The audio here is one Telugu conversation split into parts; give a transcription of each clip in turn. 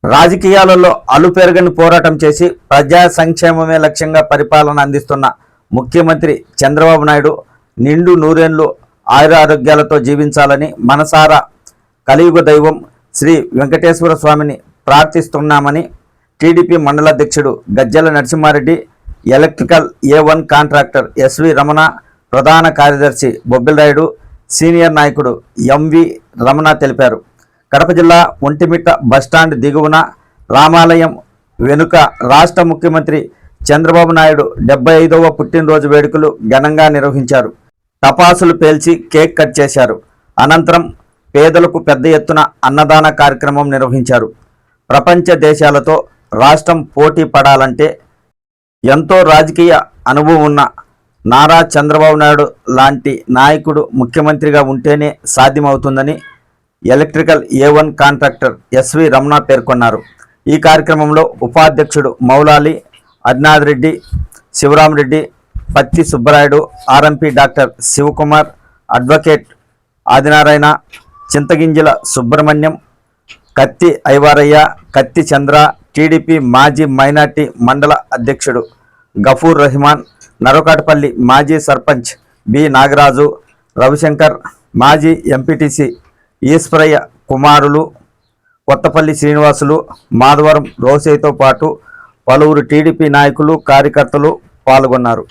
రాజకీయాలలో అలుపెరగని పోరాటం చేసి ప్రజా సంక్షేమమే లక్ష్యంగా పరిపాలన అందిస్తున్న ముఖ్యమంత్రి చంద్రబాబు నాయుడు నిండు నూరేళ్లు ఆయురారోగ్యాలతో జీవించాలని మనసారా కలియుగ దైవం శ్రీ వెంకటేశ్వర స్వామిని ప్రార్థిస్తున్నామని టీడీపీ మండలాధ్యక్షుడు Gajjala Narasimhareddy, electrical A1 contractor SV Ramana, ప్రధాన కార్యదర్శి బొబ్బిలరాయుడు, సీనియర్ నాయకుడు MV రమణ తెలిపారు. కడప జిల్లా ఒంటిమిట్ట బస్టాండ్ దిగువన రామాలయం వెనుక రాష్ట్ర ముఖ్యమంత్రి చంద్రబాబు నాయుడు 75వ పుట్టినరోజు వేడుకలు ఘనంగా నిర్వహించారు. టపాసులు పేల్చి కేక్ కట్ చేశారు. అనంతరం పేదలకు పెద్ద ఎత్తున అన్నదాన కార్యక్రమం నిర్వహించారు. ప్రపంచ దేశాలతో రాష్ట్రం పోటీ పడాలంటే ఎంతో రాజకీయ అనుభవం ఉన్న నారా చంద్రబాబు నాయుడు లాంటి నాయకుడు ముఖ్యమంత్రిగా ఉంటేనే సాధ్యమవుతుందని electrical A1 contractor SV Ramana పేర్కొన్నారు. ఈ కార్యక్రమంలో ఉపాధ్యక్షుడు Moula Ali, అజ్నాథ్ Reddy, Sivaramareddy, Patti Subbarayudu, RMP doctor Sivakumar, advocate Adinarayana, Chintaginjala Subrahmanyam, Katti Aivarayya, కత్తి చంద్ర, టీడీపీ మాజీ మైనార్టీ మండల అధ్యక్షుడు గఫూర్ రెహమాన్, నరకాటపల్లి మాజీ సర్పంచ్ బి నాగరాజు, రవిశంకర్, మాజీ ఎంపీటీసీ ఈశ్వరయ్య కుమారులు, కొత్తపల్లి శ్రీనివాసులు, మాధవరం రోసేతో పాటు పలువురు టీడీపీ నాయకులు, కార్యకర్తలు పాల్గొన్నారు.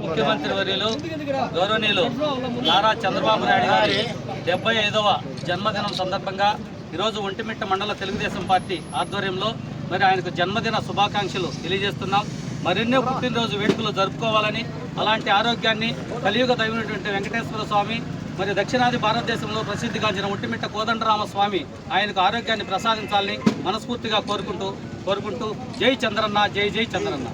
ముఖ్యమంత్రి వర్యులు గౌరవనీయులు నారా చంద్రబాబు నాయుడు గారి 75వ జన్మదినం సందర్భంగా ఈరోజు ఒంటిమిట్ట మండల తెలుగుదేశం పార్టీ ఆధ్వర్యంలో మరి ఆయనకు జన్మదిన శుభాకాంక్షలు తెలియజేస్తున్నాం. మరెన్నో పుట్టినరోజు వేడుకలు జరుపుకోవాలని, అలాంటి ఆరోగ్యాన్ని కలియుగ దైవమైనటువంటి వెంకటేశ్వర స్వామి, మరి దక్షిణాది భారతదేశంలో ప్రసిద్ధిగాంచిన ఒంటిమిట్ట కోదండరామ స్వామి ఆయనకు ఆరోగ్యాన్ని ప్రసాదించాలని మనస్ఫూర్తిగా కోరుకుంటూ జై చంద్రన్న, జై జై చంద్రన్న.